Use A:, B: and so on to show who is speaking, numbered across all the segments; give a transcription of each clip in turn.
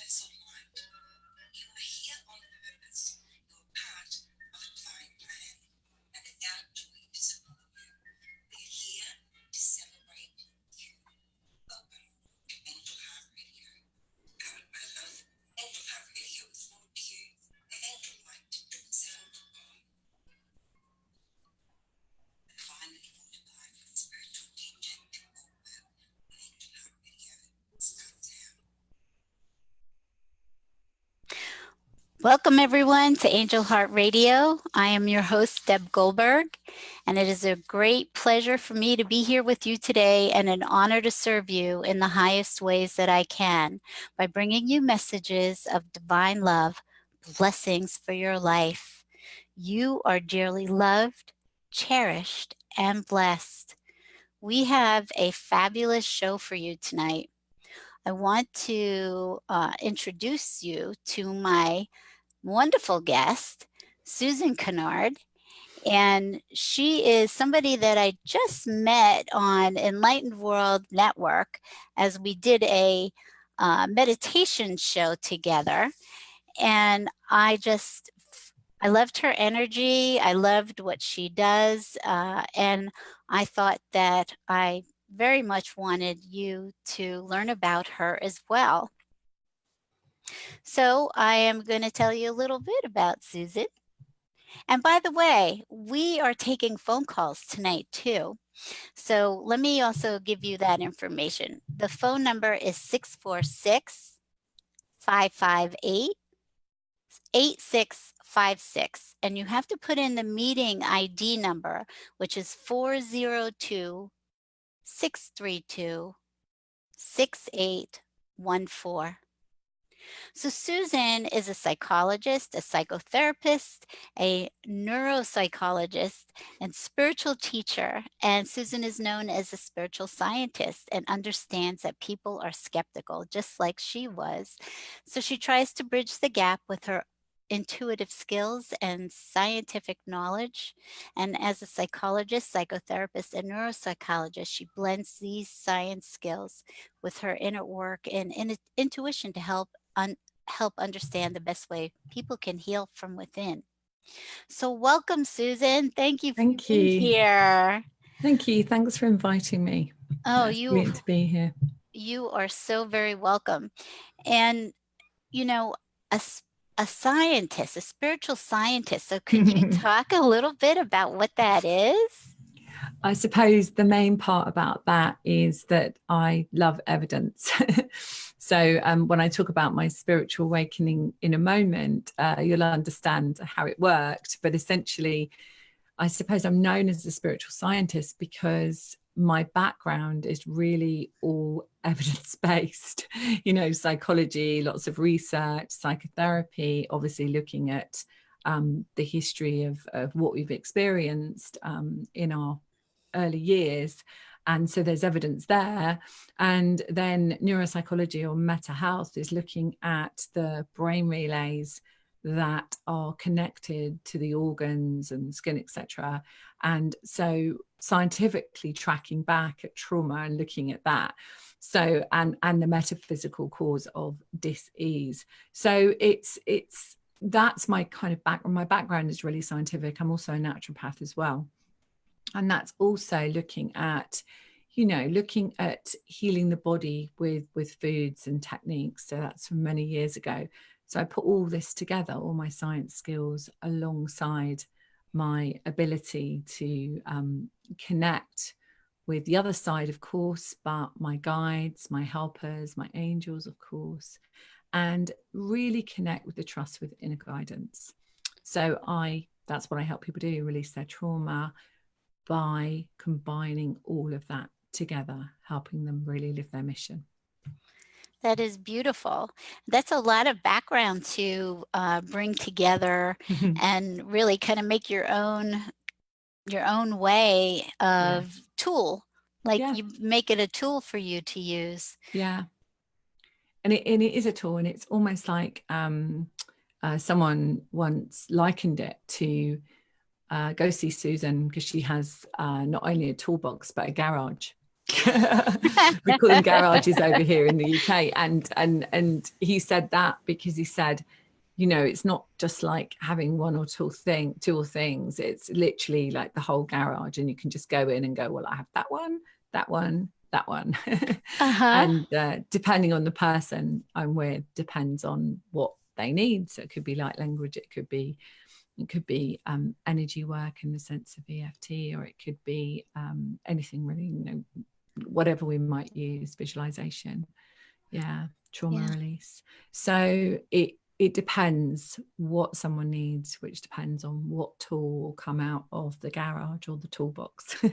A: universal light. You are here on purpose. You are part of a divine plan, and it's our joy to support you. We are here to celebrate you. Welcome to Angel Heart Radio. Powered by love, Angel Heart Radio is brought to you by Angel Light 777.com. Divinely Ordered Life with Spiritual Teacher Deb Goldberg on Angel Heart Radio starts now.
B: Welcome everyone to Angel Heart Radio. I am your host, Deb Goldberg, and it is a great pleasure for me to be here with you today and an honor to serve you in the highest ways that I can by bringing you messages of divine love, blessings for your life. You are dearly loved, cherished, and blessed. We have a fabulous show for you tonight. I want to introduce you to my wonderful guest, Susan Kennard, and she is somebody that I just met on Enlightened World Network as we did a meditation show together, and I loved her energy. I loved what she does, and I thought that I very much wanted you to learn about her as well. So I am going to tell you a little bit about Susan. And by the way, we are taking phone calls tonight too. So let me also give you that information. The phone number is 646-558-8656. And you have to put in the meeting ID number, which is 402-632-6814. So Susan is a psychologist, a psychotherapist, a neuropsychologist, and spiritual teacher. And Susan is known as a spiritual scientist and understands that people are skeptical, just like she was. So she tries to bridge the gap with her intuitive skills and scientific knowledge. And as a psychologist, psychotherapist, and neuropsychologist, she blends these science skills with her inner work and intuition to help understand the best way people can heal from within. So welcome, Susan. Thank you for being here.
C: Thank you. Thanks for inviting me.
B: Oh,
C: it's brilliant to be here.
B: You are so very welcome. And, you know, a scientist, a spiritual scientist. So could you talk a little bit about what that is?
C: I suppose the main part about that is that I love evidence. So when I talk about my spiritual awakening in a moment, you'll understand how it worked. But essentially, I suppose I'm known as a spiritual scientist because my background is really all evidence-based, psychology, lots of research, psychotherapy, obviously looking at the history of what we've experienced in our early years. And so there's evidence there. And then neuropsychology or meta health is looking at the brain relays that are connected to the organs and skin, etc. And so scientifically tracking back at trauma and looking at that. So and the metaphysical cause of dis-ease. So that's my kind of background. My background is really scientific. I'm also a naturopath as well. And that's also looking at healing the body with foods and techniques. So that's from many years ago. So I put all this together, all my science skills, alongside my ability to connect with the other side, of course, but my guides, my helpers, my angels, of course, and really connect with the trust with inner guidance. So that's what I help people do, release their trauma by combining all of that together, helping them really live their mission.
B: That is beautiful. That's a lot of background to bring together and really kind of make your own way of tool. You make it a tool for you to use.
C: Yeah. And it is a tool, and it's almost like someone once likened it to go see Susan because she has not only a toolbox but a garage. We call them garages over here in the UK. And he said that because he said, you know, it's not just like having one or two things. It's literally like the whole garage, and you can just go in and go, well, I have that one, that one, that one. And depending on the person I'm with, depends on what they need. So it could be light language, it could be energy work in the sense of EFT, or it could be anything really, you know, whatever we might use, visualization, trauma release. So it depends what someone needs, which depends on what tool will come out of the garage or the toolbox.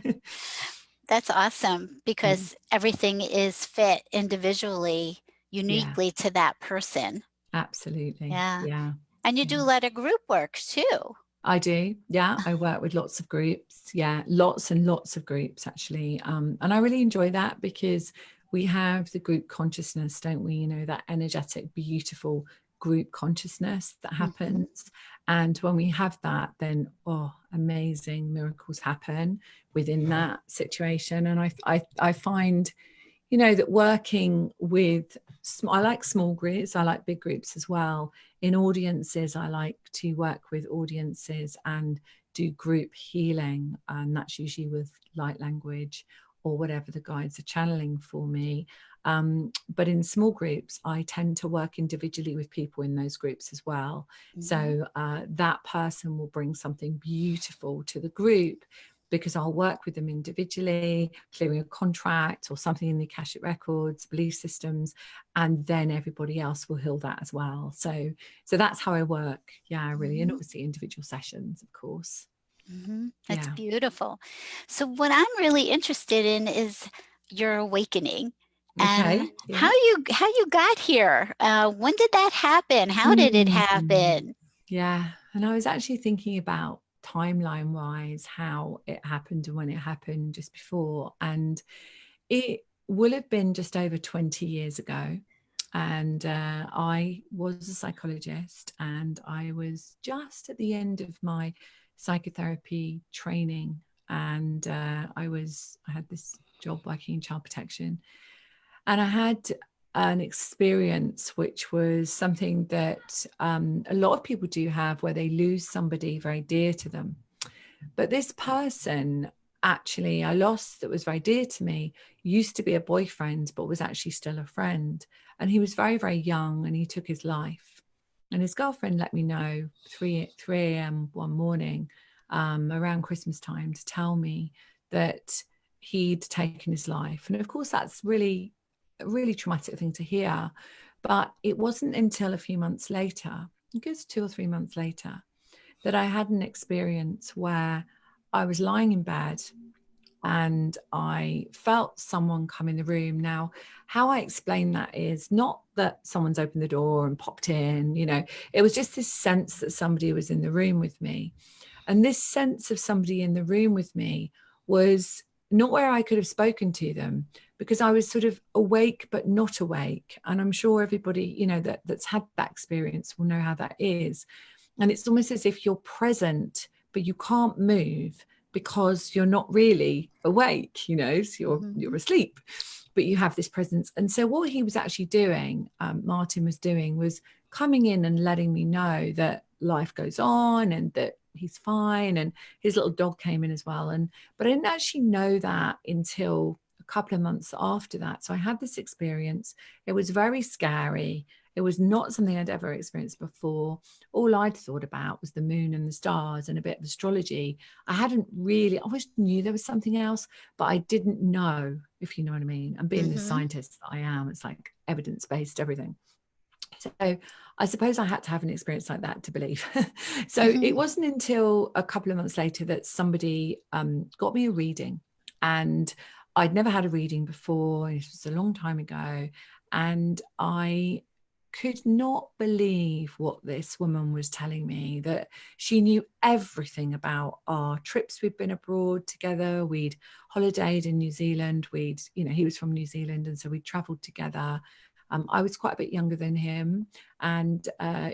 B: That's awesome, because everything is fit individually, uniquely to that person.
C: Absolutely.
B: Yeah. And you do a lot of group work too.
C: I do. Yeah. I work with lots of groups. Yeah. Lots and lots of groups, actually. And I really enjoy that because we have the group consciousness, don't we? You know, that energetic, beautiful group consciousness that happens. And when we have that, then, amazing miracles happen within that situation. And I find, you know, that working with, I like small groups, I like big groups as well. In audiences, I like to work with audiences and do group healing. And that's usually with light language or whatever the guides are channeling for me. But in small groups, I tend to work individually with people in those groups as well. So that person will bring something beautiful to the group, because I'll work with them individually, clearing a contract or something in the Akashic records, belief systems, and then everybody else will heal that as well. So that's how I work. Yeah, really. And obviously individual sessions, of course.
B: That's beautiful. So what I'm really interested in is your awakening. And how you got here. When did that happen? How did it happen?
C: Yeah. And I was actually thinking about timeline wise how it happened and when it happened just before, and it will have been just over 20 years ago. And I was a psychologist, and I was just at the end of my psychotherapy training, and I had this job working in child protection, and I had an experience which was something that a lot of people do have, where they lose somebody very dear to them. But this person actually I lost, that was very dear to me, used to be a boyfriend, but was actually still a friend. And he was very, very young, and he took his life. And his girlfriend let me know 3 a.m. one morning around Christmas time to tell me that he'd taken his life. And of course, that's a really traumatic thing to hear. But it wasn't until a few months later, I guess 2 or 3 months later, that I had an experience where I was lying in bed and I felt someone come in the room. Now, how I explain that is not that someone's opened the door and popped in, you know, it was just this sense that somebody was in the room with me. And this sense of somebody in the room with me was not where I could have spoken to them, because I was sort of awake but not awake. And I'm sure everybody, you know, that's had that experience will know how that is. And it's almost as if you're present, but you can't move because you're not really awake, you know, so you're asleep, but you have this presence. And so what he was actually doing, Martin was doing, was coming in and letting me know that life goes on and that he's fine. And his little dog came in as well. But I didn't actually know that until a couple of months after that. So I had this experience. It was very scary. It was not something I'd ever experienced before. All I'd thought about was the moon and the stars and a bit of astrology. I always knew there was something else, but I didn't know, if you know what I mean. And being the scientist that I am, it's like evidence-based everything. So I suppose I had to have an experience like that to believe. So it wasn't until a couple of months later that somebody got me a reading. And I'd never had a reading before. It was a long time ago. And I could not believe what this woman was telling me, that she knew everything about our trips. We'd been abroad together. We'd holidayed in New Zealand. He was from New Zealand. And so we traveled together. I was quite a bit younger than him, and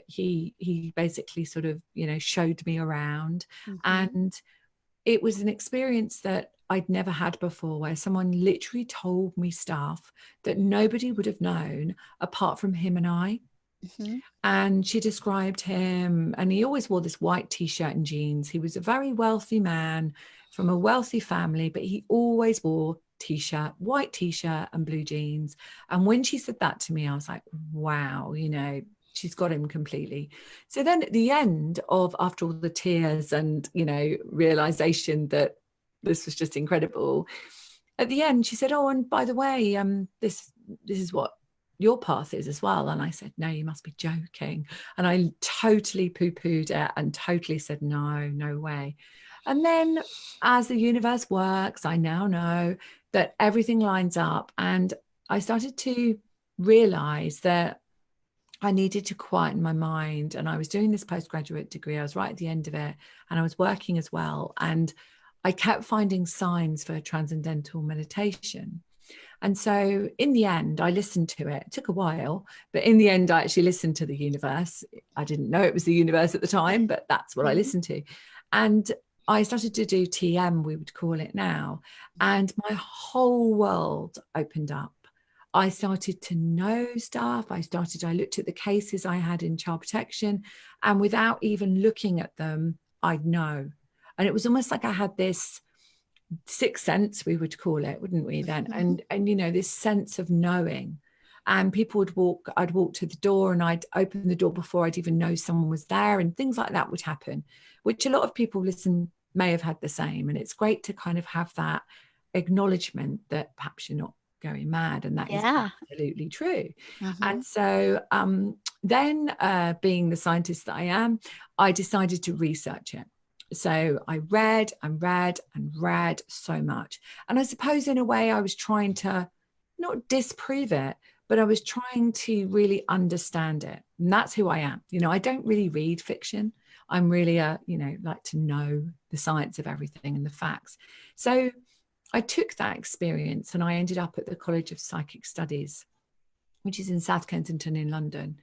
C: he basically sort of, you know, showed me around. And it was an experience that I'd never had before, where someone literally told me stuff that nobody would have known apart from him and I.
B: Mm-hmm.
C: And she described him, and he always wore this white t-shirt and jeans. He was a very wealthy man from a wealthy family, but he always wore t-shirt, white t-shirt and blue jeans. And when she said that to me, I was like, wow, you know, she's got him completely. So then at the end of, after all the tears and, you know, realization that this was just incredible, at the end she said, oh, and by the way, this is what your path is as well. And I said, no, you must be joking. And I totally poo-pooed it and totally said, no way. And then as the universe works, I now know that everything lines up. And I started to realize that I needed to quieten my mind. And I was doing this postgraduate degree. I was right at the end of it, and I was working as well. And I kept finding signs for transcendental meditation. And so in the end, I listened to it. It took a while, but in the end, I actually listened to the universe. I didn't know it was the universe at the time, but that's what I listened to. And I started to do TM, we would call it now. And my whole world opened up. I started to know stuff. I looked at the cases I had in child protection, and without even looking at them, I'd know. And it was almost like I had this sixth sense, we would call it, wouldn't we then? And you know, this sense of knowing. And people would I'd walk to the door and I'd open the door before I'd even know someone was there, and things like that would happen, which a lot of people may have had the same. And it's great to kind of have that acknowledgement that perhaps you're not going mad, and that is absolutely true. And so then being the scientist that I am, I decided to research it. So I read and read and read so much. And I suppose in a way I was trying to not disprove it, but I was trying to really understand it. And that's who I am. You know, I don't really read fiction. I'm really like to know the science of everything and the facts. So I took that experience and I ended up at the College of Psychic Studies, which is in South Kensington in London.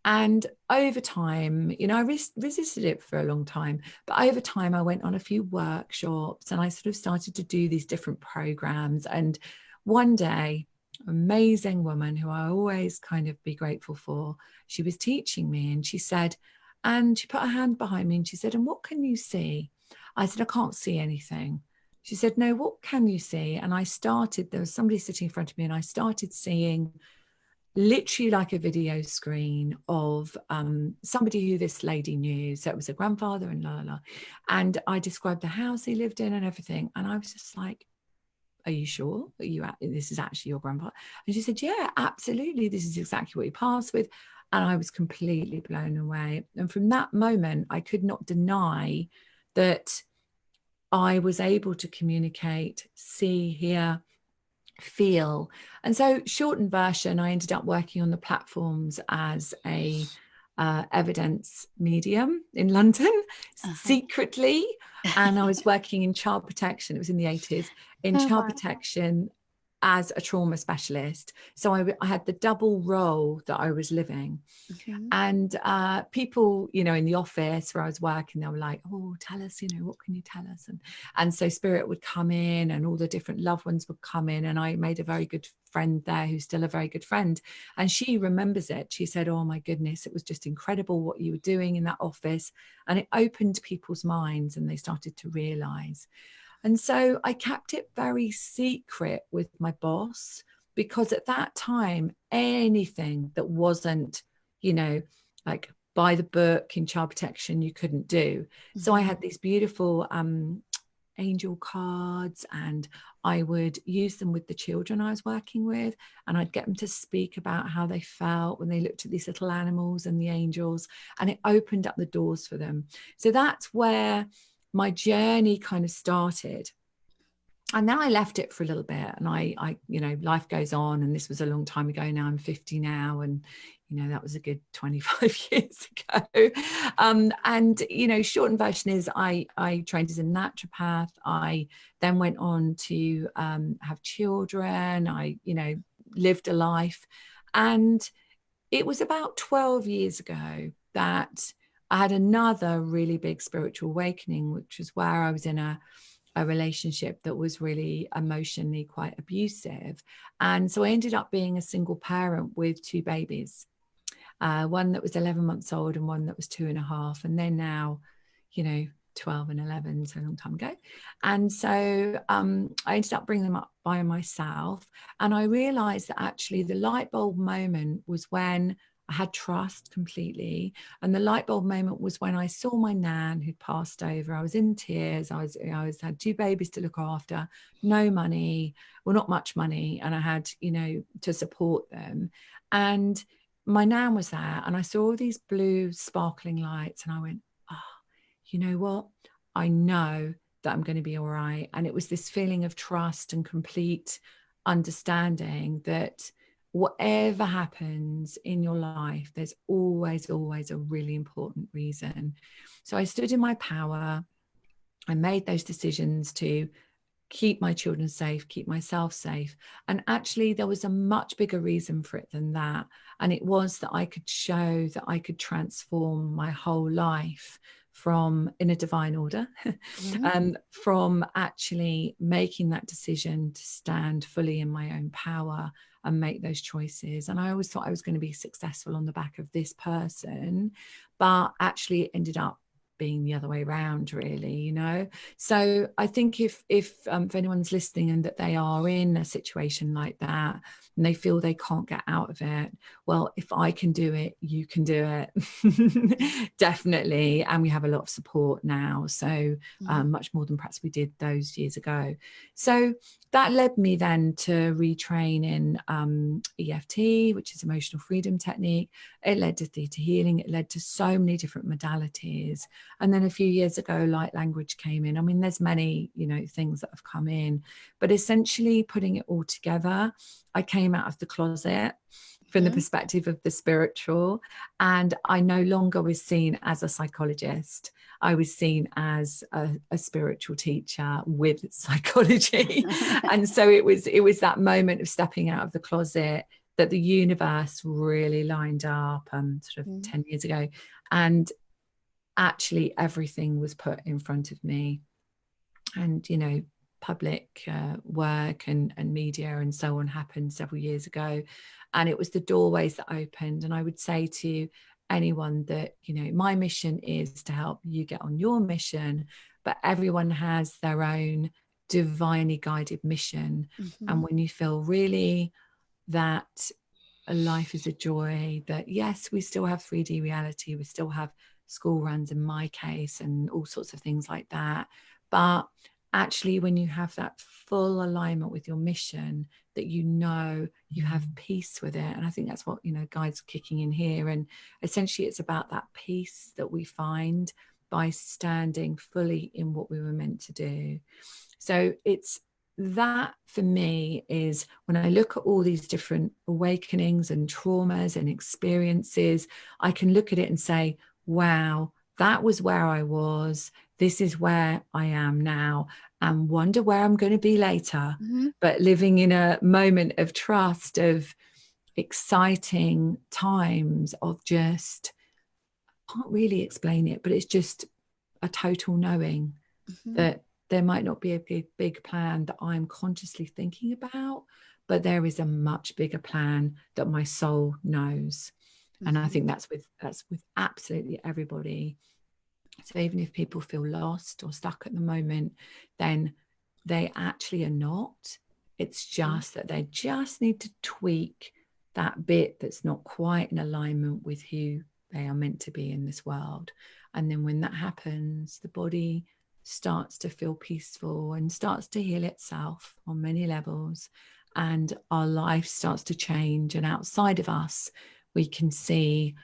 C: And over time, you know, I resisted it for a long time, but over time I went on a few workshops and I sort of started to do these different programs. And one day, amazing woman who I always kind of be grateful for, she was teaching me, and she said, and she put her hand behind me and she said, and what can you see? I said, I can't see anything. She said, no, what can you see? And there was somebody sitting in front of me, and I started seeing literally like a video screen of somebody who this lady knew. So it was a grandfather and and I described the house he lived in and everything. And I was just like, are you sure this is actually your grandfather? And she said, yeah, absolutely. This is exactly what he passed with. And I was completely blown away. And from that moment, I could not deny that I was able to communicate, see, hear, feel. And so, shortened version, I ended up working on the platforms as a evidence medium in London, secretly. And I was working in child protection. It was in the 80s, in child protection as a trauma specialist. So I had the double role that I was living. And people, you know, in the office where I was working, they were like, oh, tell us, you know, what can you tell us? And so spirit would come in and all the different loved ones would come in. And I made a very good friend there who's still a very good friend. And she remembers it. She said, oh my goodness, it was just incredible what you were doing in that office. And it opened people's minds and they started to realize. And so I kept it very secret with my boss, because at that time, anything that wasn't, you know, like by the book in child protection, you couldn't do. So I had these beautiful angel cards, and I would use them with the children I was working with, and I'd get them to speak about how they felt when they looked at these little animals and the angels, and it opened up the doors for them. So that's where my journey kind of started. And then I left it for a little bit, and I, you know, life goes on, and this was a long time ago now. I'm 50 now, and you know, that was a good 25 years ago. And you know, shortened version is I trained as a naturopath. I then went on to have children. I, you know, lived a life, and it was about 12 years ago that I had another really big spiritual awakening, which was where I was in a relationship that was really emotionally quite abusive. And so I ended up being a single parent with two babies, one that was 11 months old and one that was 2.5. And they're now, 12 and 11, so a long time ago. And so I ended up bringing them up by myself. And I realized that actually the light bulb moment was when I had trust completely. And the light bulb moment was when I saw my nan who'd passed over. I was in tears. I had two babies to look after, no money, well, not much money. And I had, to support them. And my nan was there, and I saw all these blue sparkling lights, and I went, oh, you know what? I know that I'm going to be all right. And it was this feeling of trust and complete understanding that whatever happens in your life, there's always a really important reason. So I stood in my power. I made those decisions to keep my children safe, keep myself safe. And actually, there was a much bigger reason for it than that. And it was that I could show that I could transform my whole life from, in a divine order, from actually making that decision to stand fully in my own power and make those choices. And I always thought I was going to be successful on the back of this person, but actually it ended up being the other way around, really. So I think if anyone's listening and that they are in a situation like that and they feel they can't get out of it, well, if I can do it, you can do it. Definitely. And we have a lot of support now, so much more than perhaps we did those years ago. So that led me then to retrain in EFT, which is emotional freedom technique. It led to theta healing. It led to so many different modalities. And then a few years ago, light language came in. I mean, there's many, things that have come in, but essentially putting it all together, I came out of the closet from the perspective of the spiritual, and I no longer was seen as a psychologist. I was seen as a spiritual teacher with psychology. And so it was that moment of stepping out of the closet that the universe really lined up sort of 10 years ago. And actually everything was put in front of me. And, public work and media and so on happened several years ago. And it was the doorways that opened. And I would say to anyone that, my mission is to help you get on your mission, but everyone has their own divinely guided mission. And when you feel really that life is a joy, that yes, we still have 3D reality, we still have school runs in my case and all sorts of things like that, but actually when you have that full alignment with your mission, that you have peace with it. And I think that's what guides kicking in here. And essentially it's about that peace that we find by standing fully in what we were meant to do. So it's that, for me, is when I look at all these different awakenings and traumas and experiences, I can look at it and say, wow, that was where I was. This is where I am now, and wonder where I'm going to be later. But living in a moment of trust, of exciting times, of just, I can't really explain it, but it's just a total knowing that there might not be a big plan that I'm consciously thinking about, but there is a much bigger plan that my soul knows. And I think that's with absolutely everybody. So even if people feel lost or stuck at the moment, then they actually are not. It's just that they just need to tweak that bit that's not quite in alignment with who they are meant to be in this world. And then when that happens, the body starts to feel peaceful and starts to heal itself on many levels, and our life starts to change. And outside of us, we can see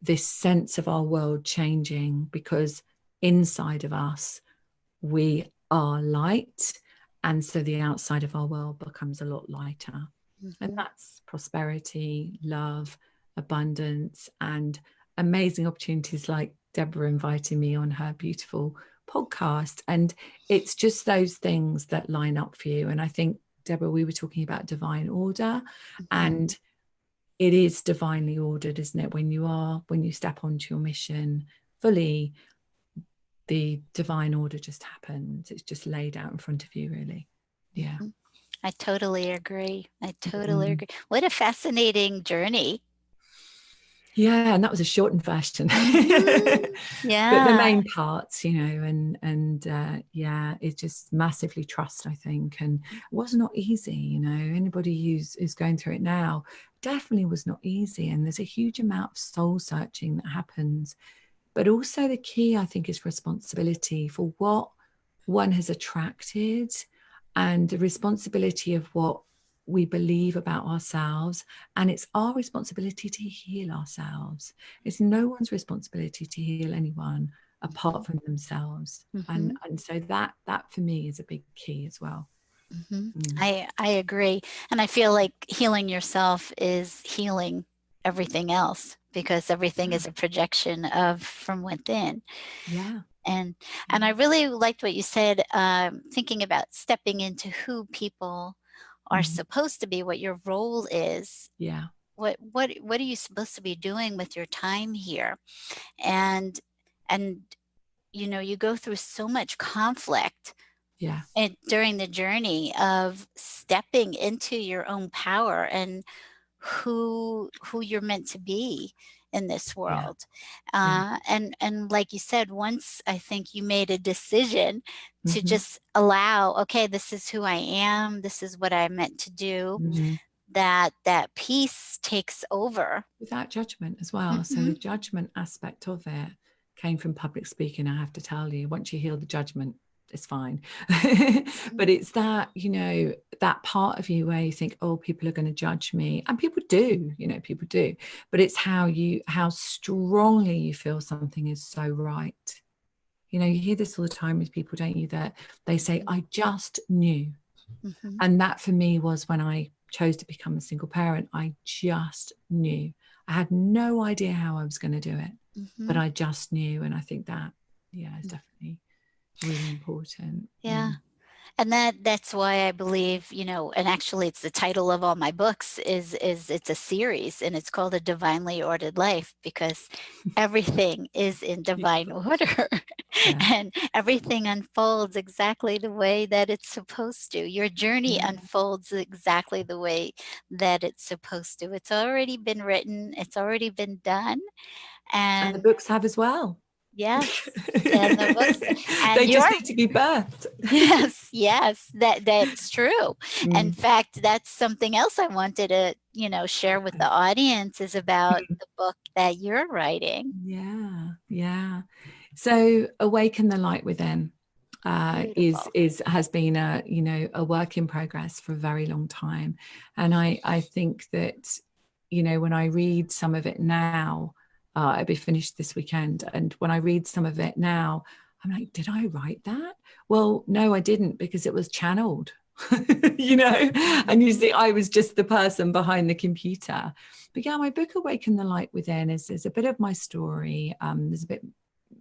C: this sense of our world changing, because inside of us we are light, and so the outside of our world becomes a lot lighter. And that's prosperity, love, abundance, and amazing opportunities like Deborah inviting me on her beautiful podcast. And it's just those things that line up for you. And I think, Deborah, we were talking about divine order, and it is divinely ordered, isn't it? When you step onto your mission, fully, the divine order just happens. It's just laid out in front of you, really. Yeah.
B: I totally agree. I totally agree. What a fascinating journey.
C: Yeah, and that was a shortened version.
B: Yeah.
C: But the main parts, and yeah, it's just massively trust, I think. And it was not easy, anybody who's going through it now, definitely was not easy. And there's a huge amount of soul searching that happens. But also the key, I think, is responsibility for what one has attracted, and the responsibility of what we believe about ourselves. And it's our responsibility to heal ourselves. It's no one's responsibility to heal anyone apart from themselves. And so that for me is a big key as well.
B: I agree. And I feel like healing yourself is healing everything else, because everything is a projection of from within.
C: Yeah.
B: And I really liked what you said, thinking about stepping into who people are supposed to be, what your role is.
C: Yeah.
B: What are you supposed to be doing with your time here? And you go through so much conflict during the journey of stepping into your own power and who you're meant to be in this world. And like you said, once I think you made a decision to just allow, okay, this is who I am, this is what I'm meant to do, that peace takes over.
C: Without judgment as well. So the judgment aspect of it came from public speaking, I have to tell you. Once you heal the judgment, it's fine. But it's that, that part of you where you think, oh, people are going to judge me. And people do, people do. But it's how strongly you feel something is so right. You hear this all the time with people, don't you? That they say, I just knew. And that for me was when I chose to become a single parent. I just knew. I had no idea how I was going to do it, but I just knew. And I think that, is definitely really important.
B: Yeah. And that's why I believe, and actually it's the title of all my books is it's a series, and it's called A Divinely Ordered Life, because everything is in divine order. And everything unfolds exactly the way that it's supposed to. Your journey unfolds exactly the way that it's supposed to. It's already been written. It's already been done.
C: And the books have as well.
B: Yes. And the books, and
C: they just need to be birthed.
B: Yes, that's true. In fact, that's something else I wanted to, share with the audience, is about the book that you're writing.
C: Yeah. So Awaken the Light Within has been a work in progress for a very long time. And I think that, when I read some of it now, I'll be finished this weekend. And when I read some of it now, I'm like, did I write that? Well, no, I didn't, because it was channeled, and you see, I was just the person behind the computer. But yeah, my book, Awaken the Light Within, is a bit of my story. There's a bit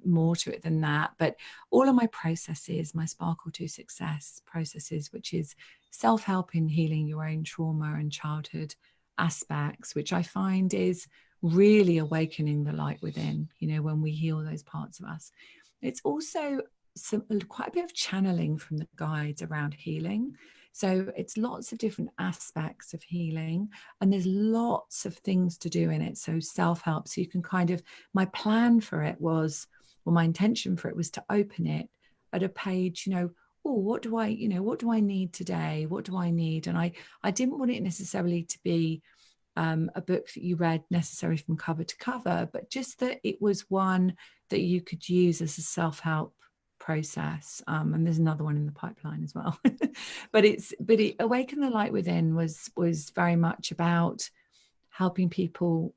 C: more to it than that, but all of my processes, my Sparkle to Success processes, which is self-help in healing your own trauma and childhood aspects, which I find is really awakening the light within, when we heal those parts of us. It's also quite a bit of channeling from the guides around healing. So it's lots of different aspects of healing, and there's lots of things to do in it. So self-help. So you can my plan for it was, well, my intention for it was to open it at a page, what do I need today? What do I need? And I didn't want it necessarily to be a book that you read necessarily from cover to cover, but just that it was one that you could use as a self-help process. And there's another one in the pipeline as well. but Awaken the Light Within was very much about helping people,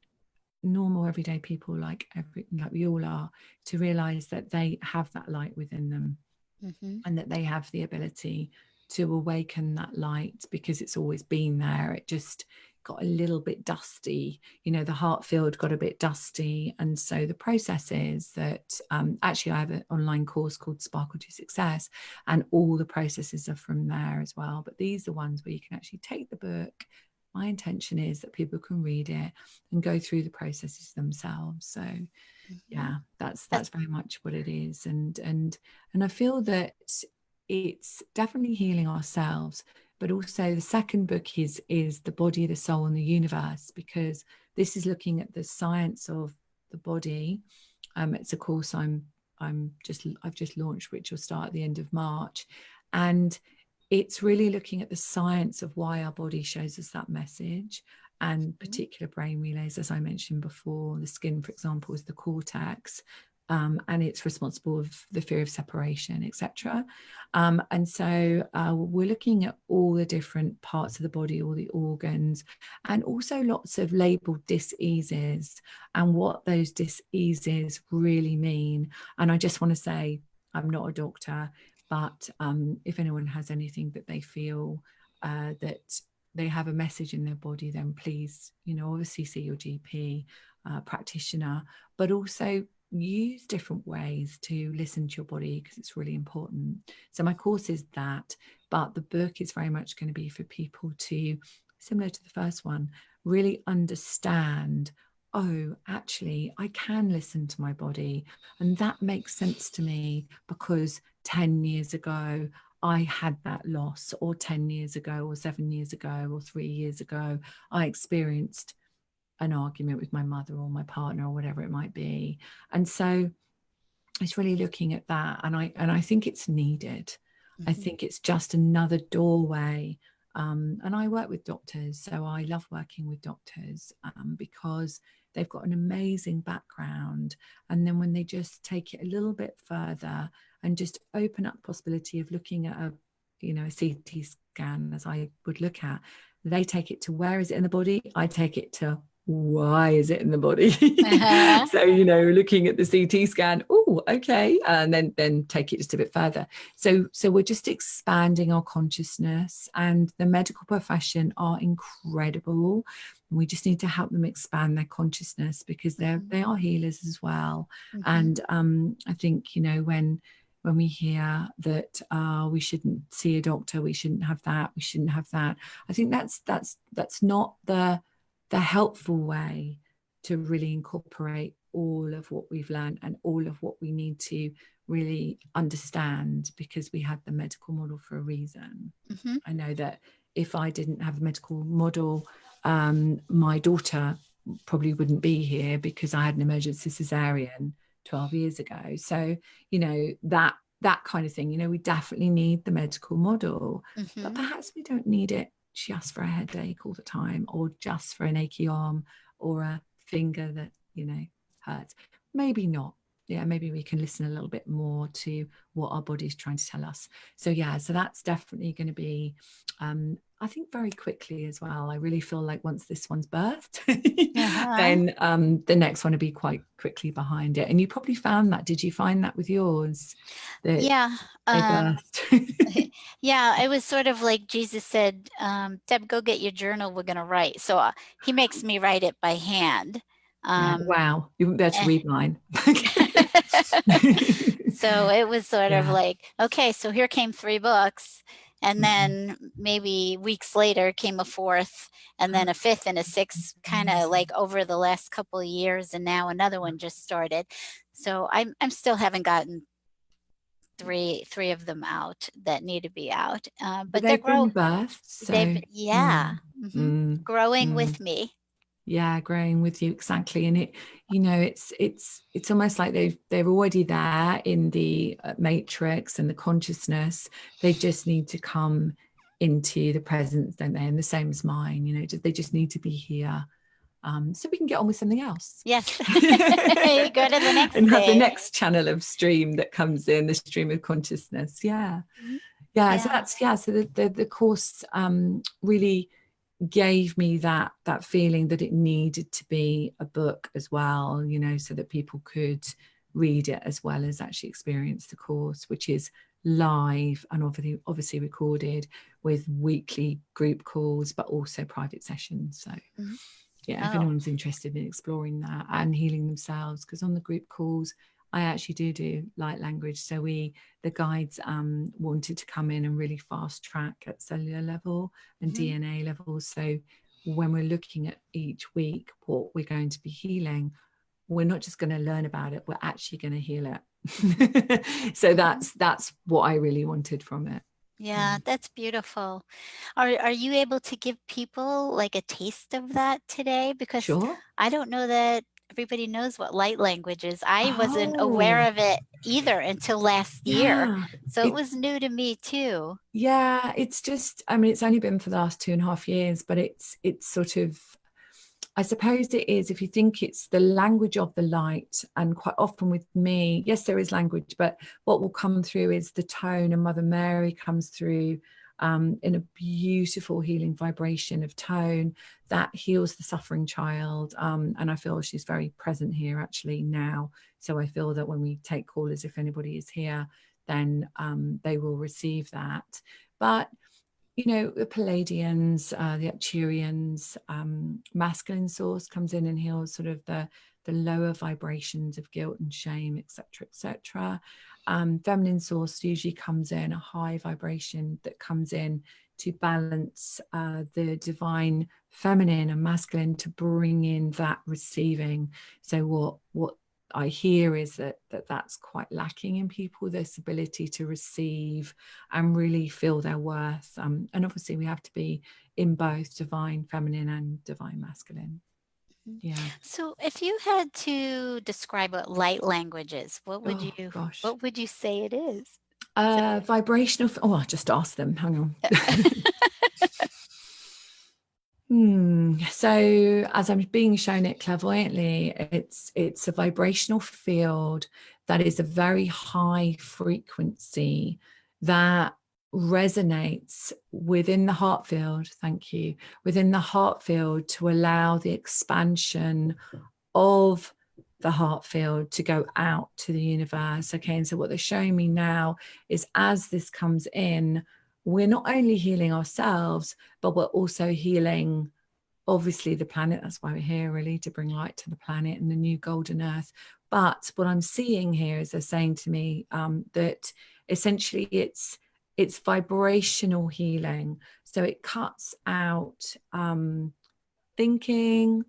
C: normal everyday people like we all are, to realize that they have that light within them, and that they have the ability to awaken that light, because it's always been there. It just got a little bit dusty, the heart field got a bit dusty. And so the process is that actually I have an online course called Sparkle to Success, and all the processes are from there as well. But these are ones where you can actually take the book, my intention is that people can read it and go through the processes themselves. So yeah, that's very much what it is. And I feel that it's definitely healing ourselves, but also the second book is the body, the soul, and the universe, because this is looking at the science of the body. It's a course I've just launched, which will start at the end of March, and it's really looking at the science of why our body shows us that message, and particular brain relays, as I mentioned before. The skin, for example, is the cortex, and it's responsible for the fear of separation, etc. And so we're looking at all the different parts of the body, all the organs, and also lots of labeled dis-eases and what those dis-eases really mean. And I just want to say, I'm not a doctor, but if anyone has anything that they feel that they have a message in their body, then please, obviously see your GP practitioner, but also use different ways to listen to your body, because it's really important. So my course is that, but the book is very much going to be for people to, similar to the first one, really understand, oh, actually, I can listen to my body. And that makes sense to me because 10 years ago, I had that loss, or 10 years ago, or 7 years ago, or 3 years ago, I experienced an argument with my mother or my partner or whatever it might be. And so it's really looking at that. And I think it's needed. Mm-hmm. I think it's just another doorway. And I work with doctors, so I love working with doctors because they've got an amazing background. And then when they just take it a little bit further and just open up the possibility of looking at a CT scan, as I would look at, they take it to where is it in the body? I take it to why is it in the body? So, looking at the CT scan, oh, okay, and then take it just a bit further. So we're just expanding our consciousness, and the medical profession are incredible. We just need to help them expand their consciousness, because they are healers as well. Mm-hmm. And I think, when we hear that we shouldn't see a doctor, we shouldn't have that, I think that's not the helpful way to really incorporate all of what we've learned and all of what we need to really understand, because we had the medical model for a reason. Mm-hmm. I know that if I didn't have the medical model, my daughter probably wouldn't be here, because I had an emergency cesarean 12 years ago. So, that kind of thing, we definitely need the medical model, mm-hmm. but perhaps we don't need it just for a headache all the time, or just for an achy arm, or a finger that hurts. Maybe not. Maybe we can listen a little bit more to what our body's trying to tell us. So that's definitely going to be I think very quickly as well. I really feel like once this one's birthed, then the next one will be quite quickly behind it. And you probably found that. Did you find that with yours?
B: Yeah. Yeah, it was sort of like Jesus said, Deb, go get your journal, we're going to write. So he makes me write it by hand.
C: Wow, you wouldn't be able to read mine.
B: So it was sort of like, okay, so here came 3 books. And then maybe weeks later came a 4th, and then a 5th and a 6th, kind of like over the last couple of years. And now another one just started. So I'm still haven't gotten three of them out that need to be out. But they're growing. Growing with me.
C: Yeah, growing with you, exactly. And it's almost like they're already there in the matrix and the consciousness. They just need to come into the presence, don't they? And the same as mine, they just need to be here, so we can get on with something else.
B: Yes. Go to the next
C: and
B: thing.
C: Have the next channel of stream that comes in, the stream of consciousness. So the course really gave me that feeling that it needed to be a book as well, so that people could read it as well as actually experience the course, which is live and obviously recorded with weekly group calls, but also private sessions. So if anyone's interested in exploring that and healing themselves, because on the group calls I actually do light language. So the guides wanted to come in and really fast track at cellular level and DNA level. So when we're looking at each week what we're going to be healing, we're not just going to learn about it, we're actually going to heal it. So that's what I really wanted from it.
B: Yeah, that's beautiful. Are you able to give people like a taste of that today? Because
C: Sure.
B: I don't know that everybody knows what light language is. I wasn't
C: Oh,
B: aware of it either until last year.
C: yeah.
B: So it was new to me too.
C: Yeah, it's just, I mean, it's only been for the last 2.5 years, but it's sort of, I suppose it is, if you think it's the language of the light, and quite often with me, yes, there is language, but what will come through is the tone, and Mother Mary comes through in a beautiful healing vibration of tone that heals the suffering child. And I feel she's very present here actually now. So I feel that when we take callers, if anybody is here, then they will receive that. But you know, the Palladians, the Arcturians, masculine source comes in and heals sort of the lower vibrations of guilt and shame, etc., etc. Feminine source usually comes in a high vibration that comes in to balance the divine feminine and masculine, to bring in that receiving. So what I hear is that's quite lacking in people, this ability to receive and really feel their worth. And obviously we have to be in both divine feminine and divine masculine. Yeah.
B: So if you had to describe what light language is, what would you say it is?
C: Vibrational. I'll just ask them. Hang on. So as I'm being shown it clairvoyantly, it's a vibrational field that is a very high frequency that resonates within the heart field. Thank you. Within the heart field, to allow the expansion of the heart field to go out to the universe. Okay. And so what they're showing me now is, as this comes in, we're not only healing ourselves, but we're also healing, obviously, the planet. That's why we're here, really, to bring light to the planet and the new golden earth. But what I'm seeing here is they're saying to me that essentially it's vibrational healing. So it cuts out thinking,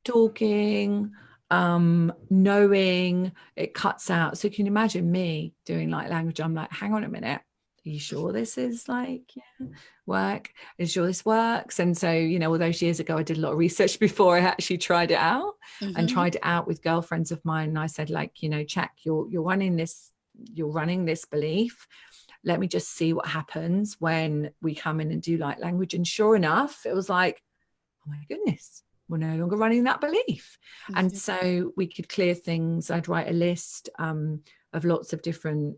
C: talking, knowing. It cuts out. So can you imagine me doing light language? I'm like, hang on a minute, are you sure this is like work? Are you sure this works? And so, you know, all those years ago, I did a lot of research before I actually tried it out, and tried it out with girlfriends of mine. And I said, like, you know, check, you're running this belief. Let me just see what happens when we come in and do light language. And sure enough, it was like, oh my goodness, we're no longer running that belief. And so we could clear things. I'd write a list of lots of different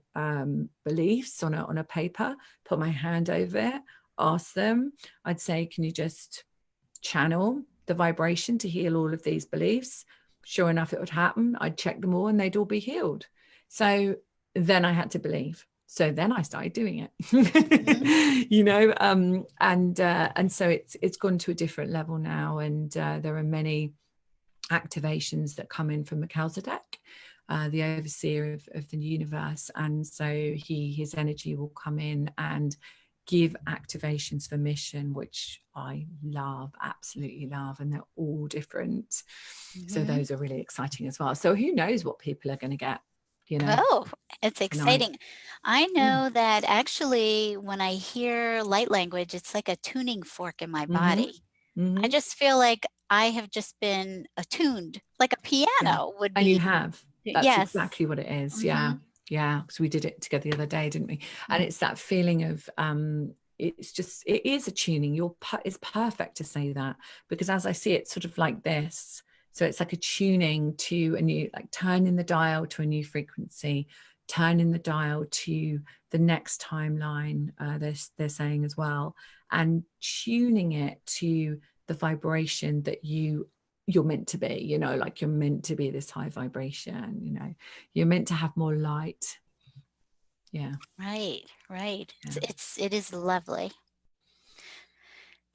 C: beliefs on a paper, put my hand over it, ask them. I'd say, can you just channel the vibration to heal all of these beliefs? Sure enough, it would happen. I'd check them all and they'd all be healed. So then I had to believe. So then I started doing it, you know, and so it's gone to a different level now. And there are many activations that come in from Melchizedek, the overseer of the universe. And so his energy will come in and give activations for mission, which I love, absolutely love. And they're all different. So those are really exciting as well. So who knows what people are going to get, you know?
B: Oh, it's exciting. I know that actually when I hear light language, it's like a tuning fork in my body. I just feel like I have just been attuned, like a piano would be.
C: And you have. That's
B: yes.
C: exactly what it is. Yeah. Because we did it together the other day, didn't we? And it's that feeling of it is a tuning. It's perfect to say that, because as I see it, sort of like this. So it's like a tuning to a new, like turning the dial to a new frequency, turning the dial to the next timeline, they're saying as well, and tuning it to the vibration that you're meant to be, you know, like you're meant to be this high vibration, you know, you're meant to have more light. Yeah.
B: Right.
C: Yeah.
B: It is lovely.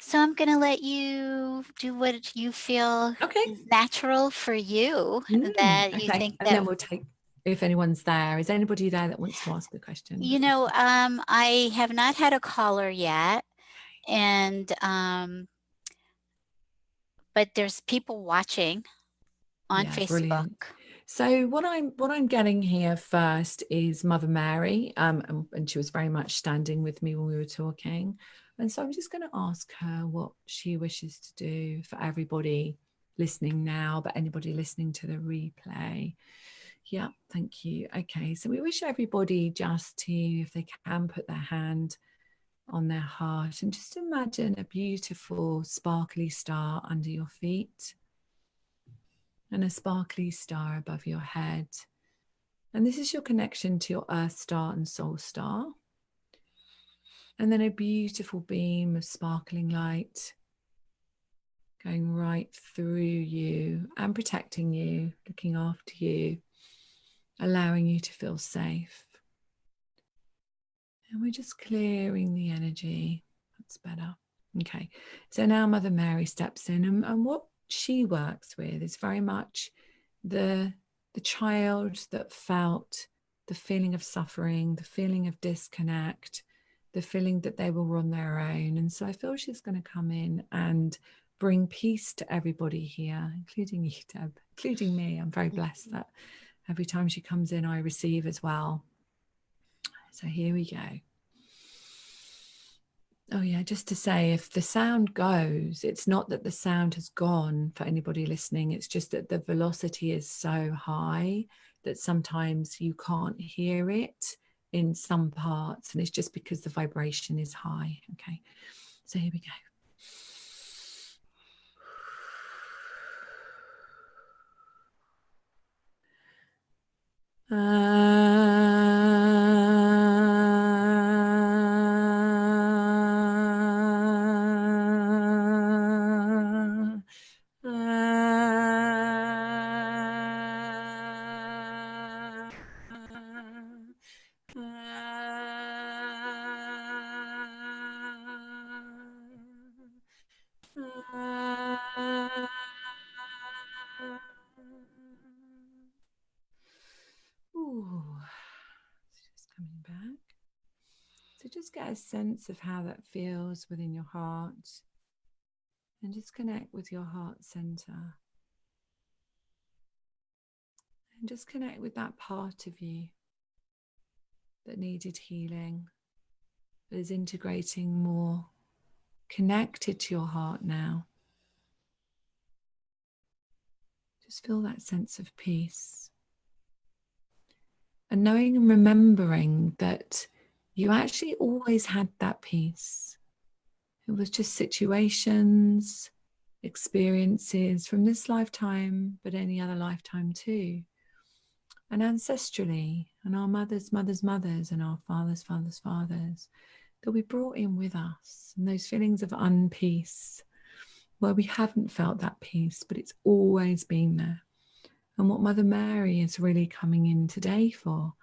B: So I'm going to let you do what you feel is natural for you. That you think
C: and then we'll take, if anyone's there. Is anybody there that wants to ask a question?
B: You know, I have not had a caller yet. And but there's people watching on
C: Yeah,
B: Facebook.
C: brilliant. So what I'm getting here first is Mother Mary, and she was very much standing with me when we were talking, and so I'm just going to ask her what she wishes to do for everybody listening now, but anybody listening to the replay. Yeah, thank you. Okay, so we wish everybody just to, if they can, put their hand on their heart and just imagine a beautiful sparkly star under your feet and a sparkly star above your head. And this is your connection to your earth star and soul star. And then a beautiful beam of sparkling light going right through you and protecting you, looking after you, allowing you to feel safe. And we're just clearing the energy. That's better. Okay, so now Mother Mary steps in, and what she works with is very much the child that felt the feeling of suffering, the feeling of disconnect, the feeling that they were on their own. And so I feel she's going to come in and bring peace to everybody here, including you, Deb, including me. I'm very blessed that every time she comes in, I receive as well. So here we go. Oh yeah, just to say, if the sound goes, it's not that the sound has gone for anybody listening. It's just that the velocity is so high that sometimes you can't hear it in some parts. And it's just because the vibration is high. Okay, so here we go. Ooh, just coming back. So just get a sense of how that feels within your heart and just connect with your heart center. And just connect with that part of you that needed healing, that is integrating more, connected to your heart now. Just feel that sense of peace. And knowing and remembering that you actually always had that peace. It was just situations, experiences from this lifetime, but any other lifetime too. And ancestrally, and our mothers' mothers' mothers, and our fathers' fathers' fathers, that we brought in with us. And those feelings of unpeace, where we haven't felt that peace, but it's always been there. And what Mother Mary is really coming in today for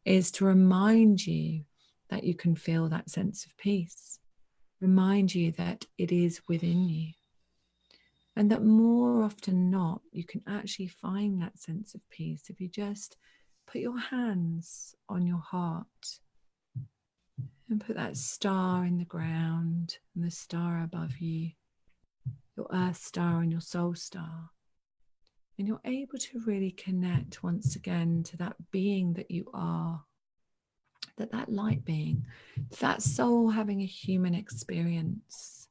C: is to remind you that you can feel that sense of peace. Remind you that it is within you. And that more often than not, you can actually find that sense of peace if you just put your hands on your heart and put that star in the ground and the star above you, your earth star and your soul star. And you're able to really connect once again to that being that you are, that light being, that soul having a human experience,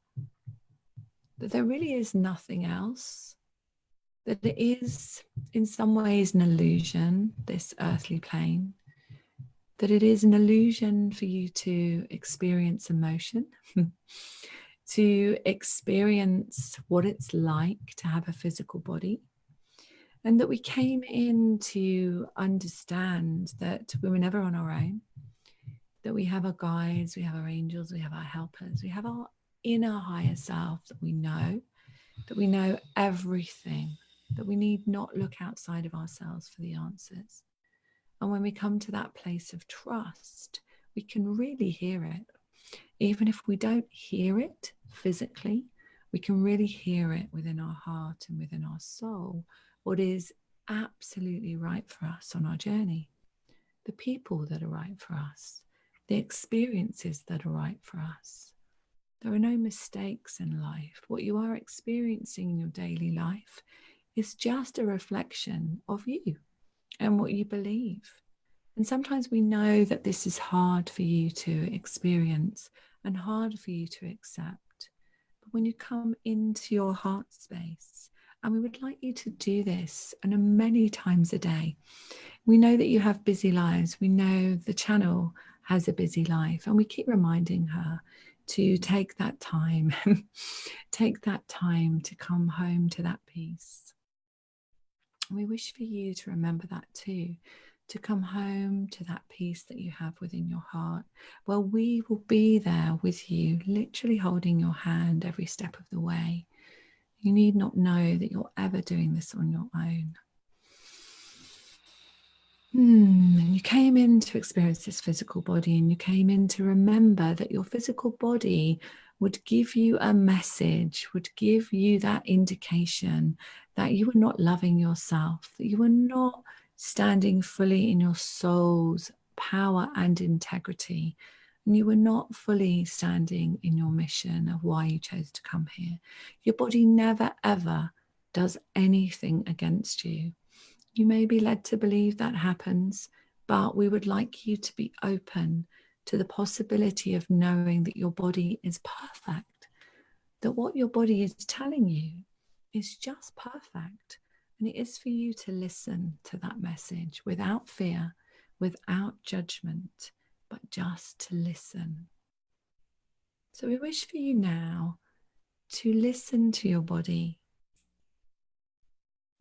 C: that there really is nothing else, that it is in some ways an illusion, this earthly plane, that it is an illusion for you to experience emotion, to experience what it's like to have a physical body. And that we came in to understand that we were never on our own, that we have our guides, we have our angels, we have our helpers, we have our inner higher self, that we know everything, that we need not look outside of ourselves for the answers. And when we come to that place of trust, we can really hear it. Even if we don't hear it physically, we can really hear it within our heart and within our soul, what is absolutely right for us on our journey, the people that are right for us, the experiences that are right for us. There are no mistakes in life. What you are experiencing in your daily life is just a reflection of you and what you believe. And sometimes we know that this is hard for you to experience and hard for you to accept. But when you come into your heart space, and we would like you to do this and many times a day. We know that you have busy lives. We know the channel has a busy life, and we keep reminding her to take that time, take that time to come home to that peace. We wish for you to remember that too, to come home to that peace that you have within your heart. Well, we will be there with you, literally holding your hand every step of the way. You need not know that you're ever doing this on your own. And you came in to experience this physical body, and you came in to remember that your physical body would give you a message, would give you that indication that you were not loving yourself, that you were not standing fully in your soul's power and integrity, and you were not fully standing in your mission of why you chose to come here. Your body never, ever does anything against you. You may be led to believe that happens, but we would like you to be open to the possibility of knowing that your body is perfect, that what your body is telling you is just perfect. And it is for you to listen to that message without fear, without judgment, but just to listen. So we wish for you now to listen to your body.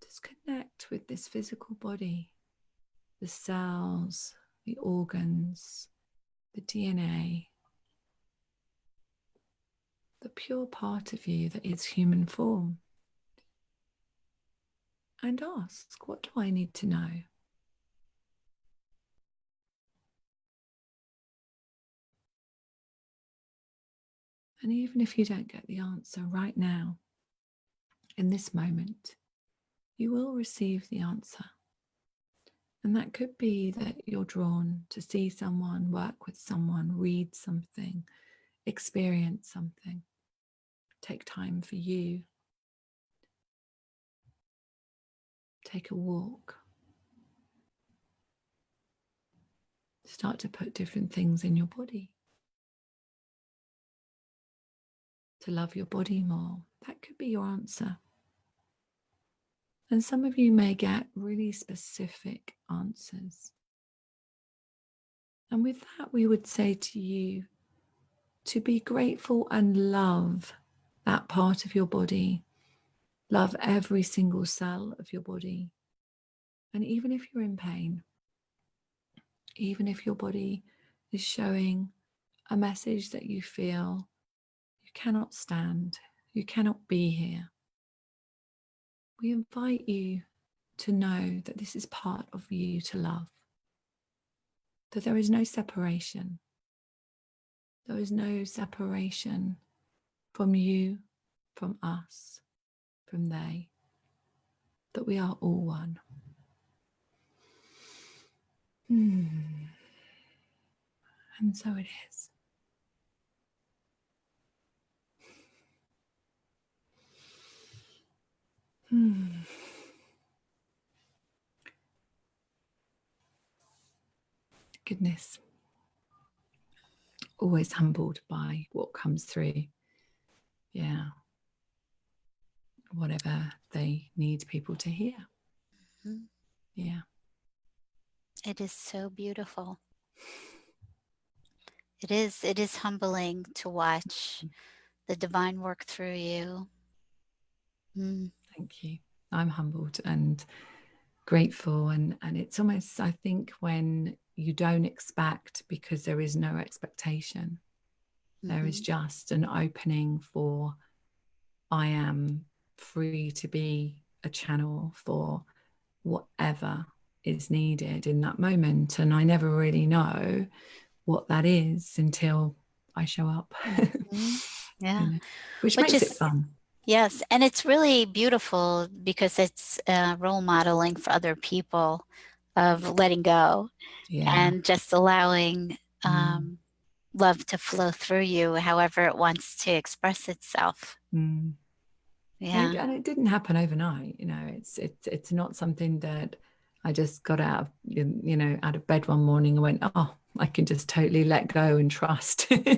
C: Just connect with this physical body, the cells, the organs, the DNA, the pure part of you that is human form. And ask, what do I need to know? And even if you don't get the answer right now, in this moment, you will receive the answer. And that could be that you're drawn to see someone, work with someone, read something, experience something, take time for you, take a walk, start to put different things in your body, to love your body more. That could be your answer. And some of you may get really specific answers. And with that, we would say to you to be grateful and love that part of your body. Love every single cell of your body. And even if you're in pain, even if your body is showing a message that you feel you cannot stand, you cannot be here, we invite you to know that this is part of you to love, that there is no separation. There is no separation from you, from us, from they, that we are all one. And so it is. Goodness. Always humbled by what comes through. Yeah. Whatever they need people to hear.
B: Mm-hmm.
C: Yeah.
B: It is so beautiful. It is humbling to watch the divine work through you.
C: Thank you. I'm humbled and grateful, and it's almost, I think, when you don't expect, because there is no expectation, there is just an opening for, I am free to be a channel for whatever is needed in that moment. And I never really know what that is until I show up.
B: Yeah.
C: You know, which makes it fun.
B: Yes. And it's really beautiful because it's role modeling for other people of letting go and just allowing love to flow through you however it wants to express itself. Yeah.
C: And it didn't happen overnight. It's not something that I just got out of bed one morning and went, oh, I can just totally let go and trust. Be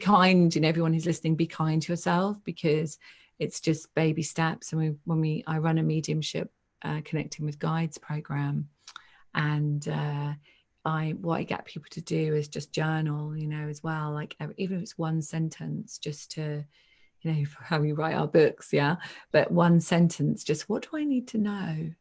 C: kind. Everyone who's listening, be kind to yourself, because it's just baby steps. And I run a mediumship connecting with guides program, and what I get people to do is just journal, as well, like even if it's one sentence, just to, for how we write our books, but one sentence, just what do I need to know?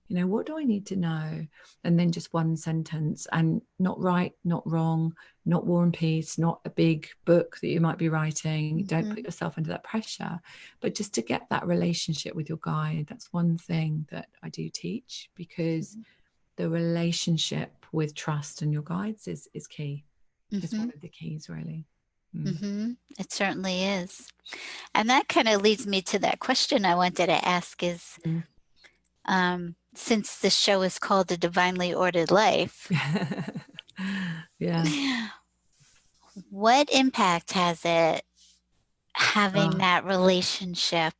C: What do I need to know? And then just one sentence, and not right, not wrong, not War and Peace, not a big book that you might be writing. Don't put yourself under that pressure, but just to get that relationship with your guide. That's one thing that I do teach, because the relationship with trust and your guides is key. It's one of the keys, really.
B: It certainly is. And that kind of leads me to that question I wanted to ask is, since the show is called The Divinely Ordered Life, what impact has it having that relationship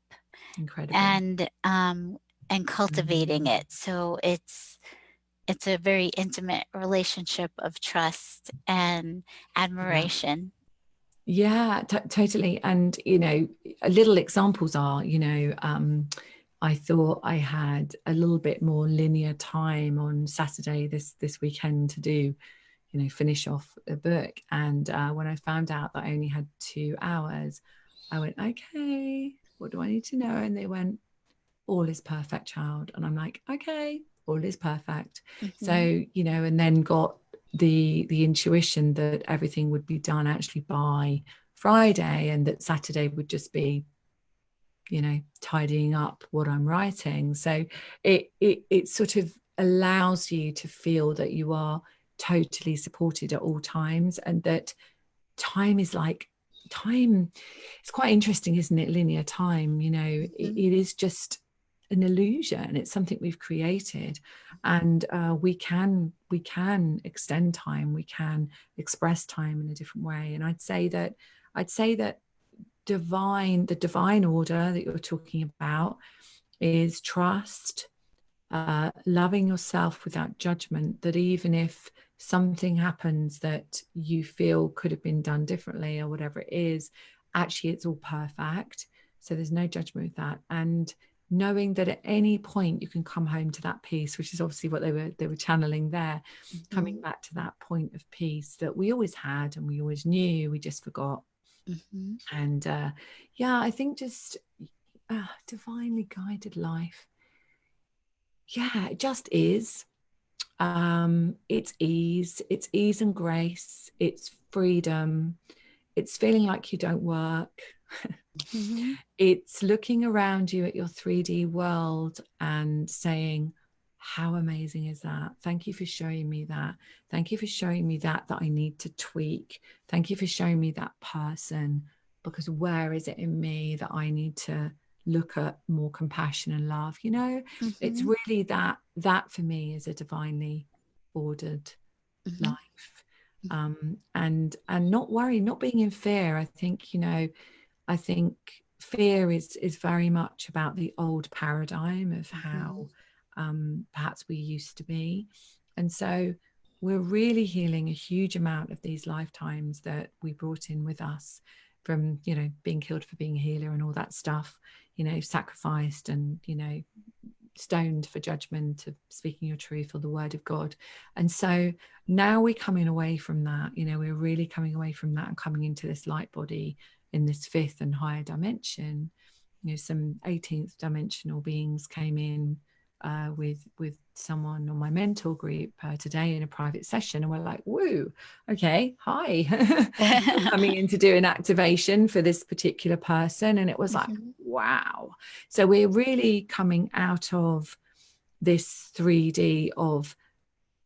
B: and cultivating it? So it's a very intimate relationship of trust and admiration.
C: Totally. And little examples are, I thought I had a little bit more linear time on Saturday this weekend to do, finish off a book. And when I found out that I only had 2 hours, I went, okay, what do I need to know? And they went, all is perfect, child. And I'm like, okay, all is perfect. So, and then got the intuition that everything would be done actually by Friday, and that Saturday would just be, tidying up what I'm writing. So it sort of allows you to feel that you are totally supported at all times, and that time is like time. It's quite interesting, isn't it? Linear time, it is just an illusion. It's something we've created, and we can extend time, we can express time in a different way. And I'd say that the divine order that you're talking about is trust, loving yourself without judgment, that even if something happens that you feel could have been done differently or whatever it is, actually it's all perfect. So there's no judgment with that. And knowing that at any point you can come home to that peace, which is obviously what they were channeling there, coming back to that point of peace that we always had and we always knew, we just forgot. And I think just divinely guided life, it just is. It's ease and grace, it's freedom, it's feeling like you don't work. It's looking around you at your 3D world and saying, how amazing is that? Thank you for showing me that. Thank you for showing me that I need to tweak. Thank you for showing me that person, because where is it in me that I need to look at more compassion and love? It's really that for me is a divinely ordered life. And not worry, not being in fear. I think fear is very much about the old paradigm of how perhaps we used to be. And so we're really healing a huge amount of these lifetimes that we brought in with us from, being killed for being a healer and all that stuff, sacrificed and, stoned for judgment of speaking your truth or the word of God. And so now we're coming away from that, we're really coming away from that and coming into this light body in this 5th and higher dimension. Some 18th dimensional beings came in with someone on my mentor group today in a private session, and we're like, woo, okay, hi. Coming in to do an activation for this particular person, and it was like, wow. So we're really coming out of this 3D of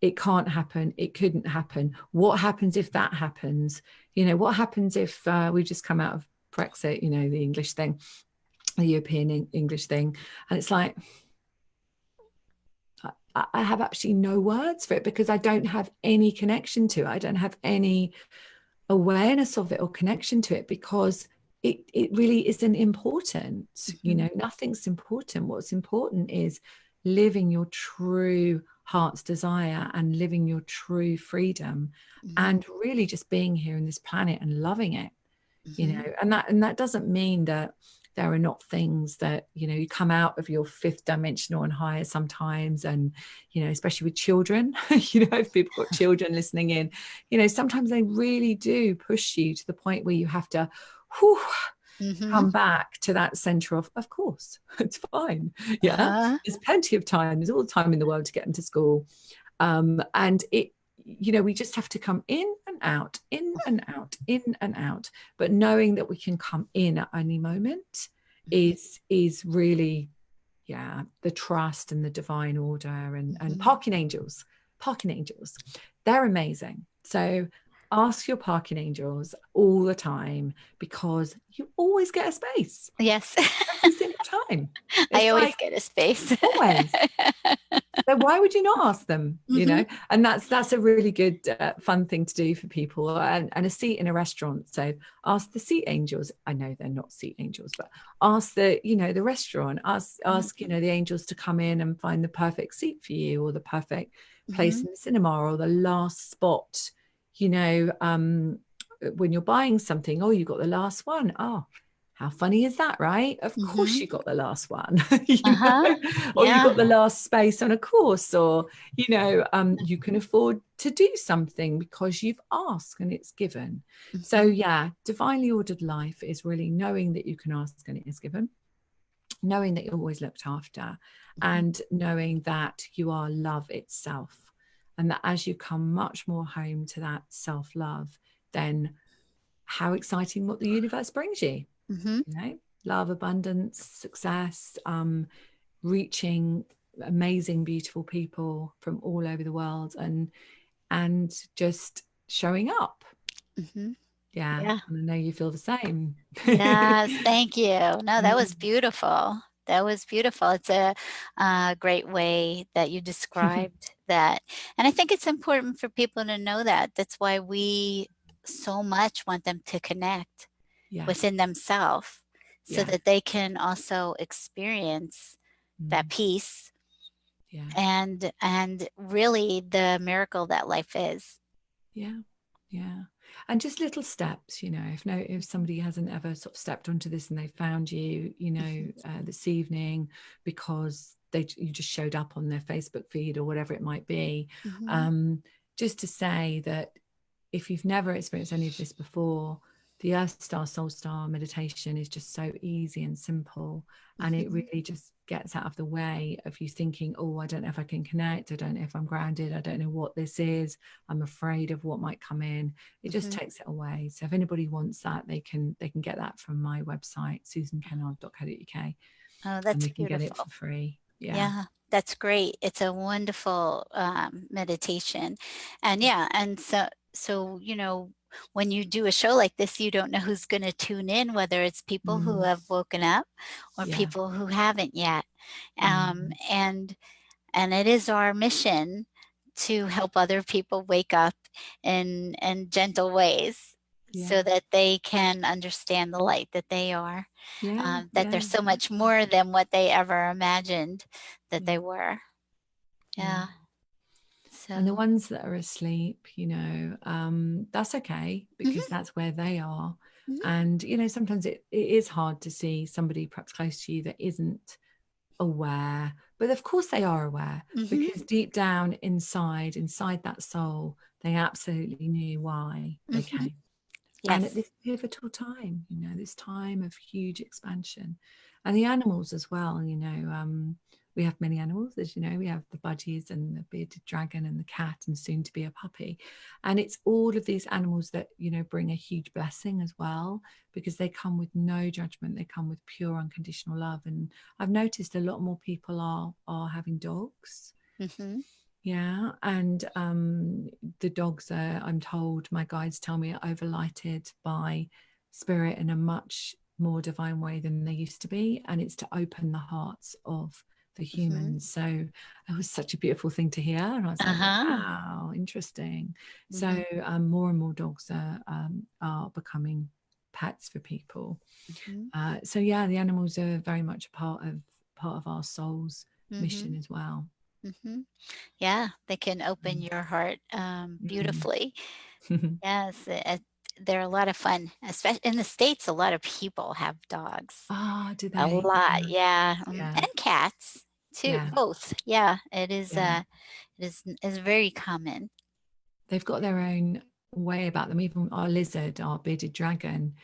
C: it can't happen, it couldn't happen, what happens if that happens, what happens if we just come out of Brexit, the English thing, the European English thing, and it's like, I have actually no words for it, because I don't have any connection to it. I don't have any awareness of it or connection to it, because it really isn't important. You know, nothing's important. What's important is living your true heart's desire and living your true freedom, and really just being here in this planet and loving it. You know, and that doesn't mean that there are not things that, you know, you come out of your fifth dimensional and higher sometimes. And, you know, especially with children, you know, if people got children listening in, you know, sometimes they really do push you to the point where you have to come back to that center of course, it's fine. Yeah. There's plenty of time. There's all the time in the world to get them to school. And it, you know, we just have to come in and out, in and out, in and out. But knowing that we can come in at any moment is really, yeah, the trust and the divine order. And parking angels, they're amazing. So ask your parking angels all the time, because you always get a space.
B: Yes.
C: Every single time.
B: I always get a space.
C: Always. So why would you not ask them? You know, and that's a really good fun thing to do for people. And a seat in a restaurant. So ask the seat angels. I know they're not seat angels, but ask the, you know, the restaurant, ask you know, the angels to come in and find the perfect seat for you, or the perfect place in the cinema, or the last spot. You know, when you're buying something, oh, you got the last one. Oh, how funny is that, right? Of course you got the last one. You know? Or you got the last space on a course, or, you know, you can afford to do something because you've asked and it's given. So yeah, divinely ordered life is really knowing that you can ask and it is given, knowing that you're always looked after, and knowing that you are love itself. And that as you come much more home to that self-love, then how exciting what the universe brings you. You know, love, abundance, success, reaching amazing, beautiful people from all over the world, and just showing up. Yeah. And I know you feel the same.
B: Yes, thank you. No, that was beautiful. That was beautiful. It's a great way that you described that. And I think it's important for people to know that. That's why we so much want them to connect within themselves, so that they can also experience that peace and really the miracle that life is.
C: Yeah. And just little steps, you know, if somebody hasn't ever sort of stepped onto this and they found you, you know, this evening because you just showed up on their Facebook feed or whatever it might be, just to say that if you've never experienced any of this before, the Earth Star Soul Star meditation is just so easy and simple, and it really just gets out of the way of you thinking, oh, I don't know if I can connect, I don't know if I'm grounded, I don't know what this is, I'm afraid of what might come in. It just takes it away. So if anybody wants that, they can get that from my website, susankennard.co.uk.
B: Oh, that's
C: and they can
B: beautiful.
C: get it for free.
B: Yeah, that's great. It's a wonderful meditation. And and so you know, when you do a show like this, you don't know who's going to tune in, whether it's people who have woken up or people who haven't yet. And it is our mission to help other people wake up in gentle ways, so that they can understand the light that they are, that they're so much more than what they ever imagined that they were. So.
C: And the ones that are asleep, you know, that's okay, because that's where they are. And, you know, sometimes it is hard to see somebody perhaps close to you that isn't aware, but of course they are aware, because deep down inside that soul, they absolutely knew why they came. And at this pivotal time, you know, this time of huge expansion. And the animals as well, you know, we have many animals, as you know, we have the budgies and the bearded dragon and the cat and soon to be a puppy. And it's all of these animals that, you know, bring a huge blessing as well, because they come with no judgment, they come with pure unconditional love. And I've noticed a lot more people are having dogs. Yeah, and the dogs are, I'm told, my guides tell me, are overlighted by spirit in a much more divine way than they used to be. And it's to open the hearts of for humans. So it was such a beautiful thing to hear, and I was like, wow, interesting. So more and more dogs are becoming pets for people. So yeah, the animals are very much a part of our soul's mission as well.
B: Yeah, they can open your heart beautifully. Yes, they're a lot of fun. Especially in the States, a lot of people have dogs.
C: Ah, do
B: A
C: they?
B: lot, yeah,
C: Yeah.
B: and cats too.
C: Yeah.
B: Both, yeah. It is.
C: Yeah.
B: It is very common.
C: They've got their own way about them. Even our lizard, our bearded dragon,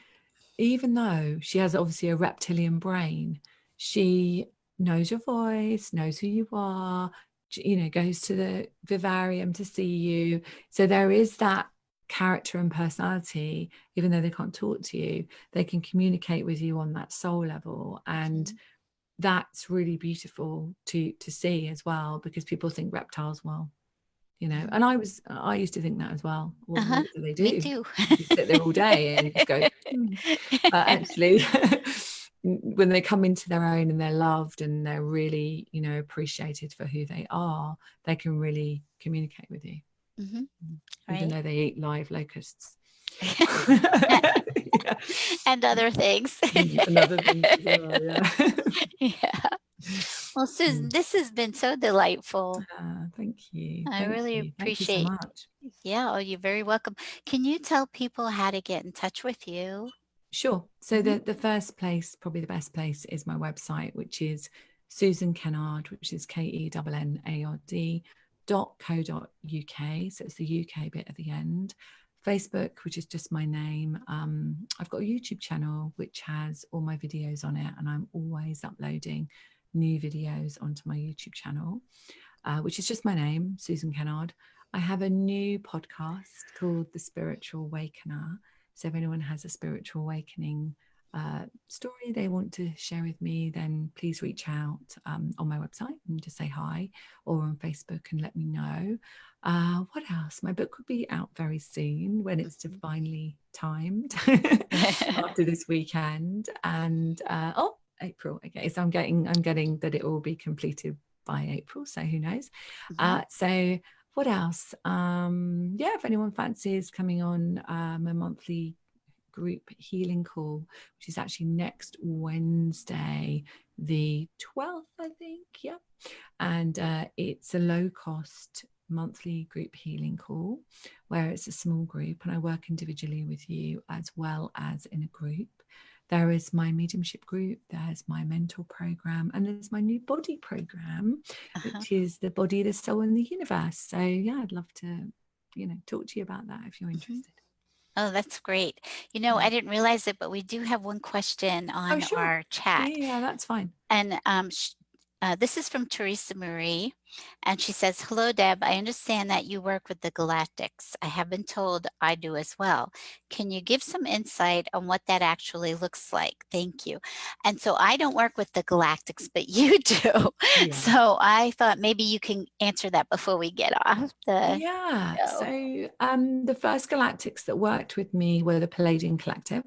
C: even though she has obviously a reptilian brain, she knows your voice, knows who you are, you know, goes to the vivarium to see you. So there is that character and personality. Even though they can't talk to you, they can communicate with you on that soul level, and that's really beautiful to see as well, because people think reptiles, well, you know, and I used to think that as well. What do they do?
B: Me too.
C: You just sit there all day and just go, But actually, when they come into their own and they're loved and they're really, you know, appreciated for who they are, they can really communicate with you, even though they eat live locusts.
B: And other things.
C: And other things as well, yeah.
B: Yeah. Well, Susan, this has been so delightful.
C: Thank you.
B: I really appreciate.
C: Thank you so much.
B: Yeah, oh, you're very welcome. Can you tell people how to get in touch with you?
C: Sure. So the first place, probably the best place, is my website, which is Susan Kennard, which is KENNARD.co.uk. So it's the UK bit at the end. Facebook, which is just my name. I've got a YouTube channel which has all my videos on it, and I'm always uploading new videos onto my YouTube channel, which is just my name, Susan Kennard. I have a new podcast called The Spiritual Awakener. So if anyone has a spiritual awakening story they want to share with me, then please reach out on my website and just say hi, or on Facebook and let me know. What else? My book will be out very soon when it's divinely timed after this weekend. And April. Okay, so I'm getting that it will be completed by April. So who knows? So what else? Yeah, if anyone fancies coming on a monthly group healing call, which is actually next Wednesday, the 12th, I think. Yeah. And it's a low cost monthly group healing call where it's a small group and I work individually with you as well as in a group. There is my mediumship group, there's my mentor program, and there's my new body program, which is the body, the soul, and the universe. So yeah, I'd love to, you know, talk to you about that if you're interested.
B: Oh, that's great. You know, I didn't realize it, but we do have one question on our chat.
C: Yeah, that's fine.
B: And this is from Teresa Marie, and she says, "Hello, Deb. I understand that you work with the Galactics. I have been told I do as well. Can you give some insight on what that actually looks like? Thank you." And so I don't work with the Galactics, but you do. Yeah. So I thought maybe you can answer that before we get off the show.
C: So the first Galactics that worked with me were the Palladian Collective.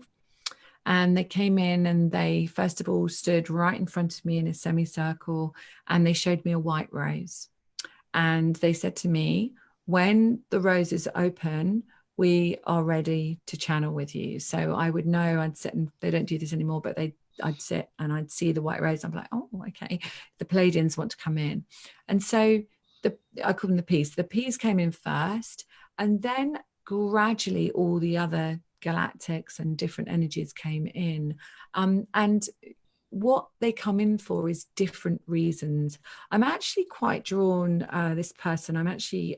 C: And they came in and they, first of all, stood right in front of me in a semicircle and they showed me a white rose. And they said to me, when the rose is open, we are ready to channel with you. So I would know, I'd sit, and they don't do this anymore, but I'd sit and I'd see the white rose. I'm like, oh, okay, the Palladians want to come in. And so I call them the P's. The P's came in first, and then gradually all the other galactics and different energies came in, and what they come in for is different reasons. I'm actually quite drawn, I'm actually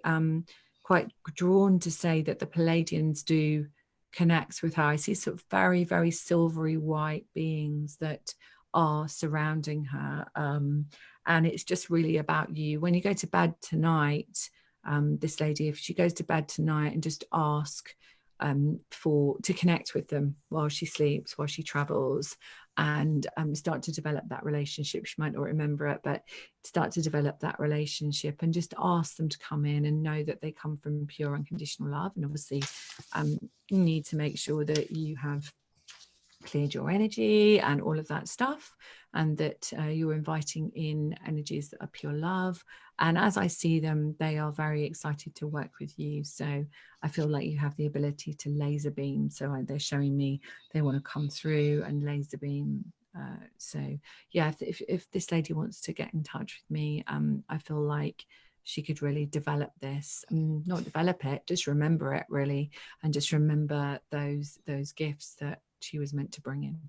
C: quite drawn to say that the Palladians do connect with her. I see sort of very, very silvery white beings that are surrounding her, and it's just really about you. When you go to bed tonight, this lady, if she goes to bed tonight and just ask to connect with them while she sleeps, while she travels, and start to develop that relationship. She might not remember it, but start to develop that relationship and just ask them to come in and know that they come from pure unconditional love. And obviously you need to make sure that you have cleared your energy and all of that stuff, and that you're inviting in energies that are pure love. And as I see them, they are very excited to work with you. So I feel like you have the ability to laser beam. So they're showing me they want to come through and laser beam. So yeah, if this lady wants to get in touch with me, I feel like she could really develop this, not develop it, just remember it really, and just remember those gifts that she was meant to bring in.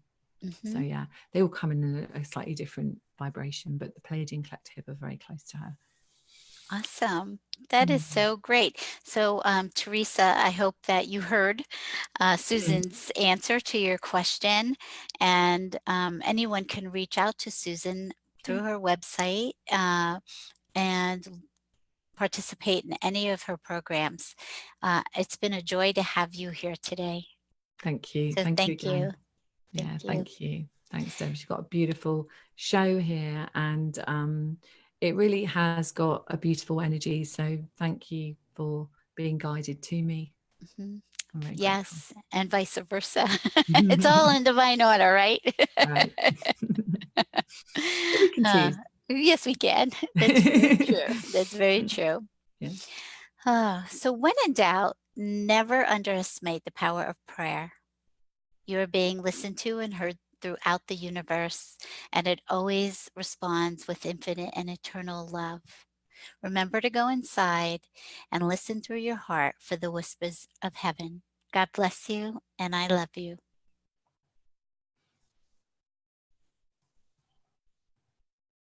C: So yeah, they all come in a slightly different vibration, but the Pleiadian collective are very close to her.
B: Awesome. That is so great. So, Teresa, I hope that you heard Susan's answer to your question, and anyone can reach out to Susan through her website and participate in any of her programs. It's been a joy to have you here today.
C: Thank you.
B: So
C: Thank you
B: thank
C: again.
B: you.
C: Yeah, thank you. Thanks, Deb. She's got a beautiful show here, and it really has got a beautiful energy. So thank you for being guided to me. I'm very
B: yes, and vice versa. It's all in divine order, right?
C: Right. We can choose.
B: Yes, we can. That's very true. That's very true.
C: Yeah.
B: So when in doubt, never underestimate the power of prayer. You are being listened to and heard throughout the universe, and it always responds with infinite and eternal love. Remember to go inside and listen through your heart for the whispers of heaven. God bless you, and I love you.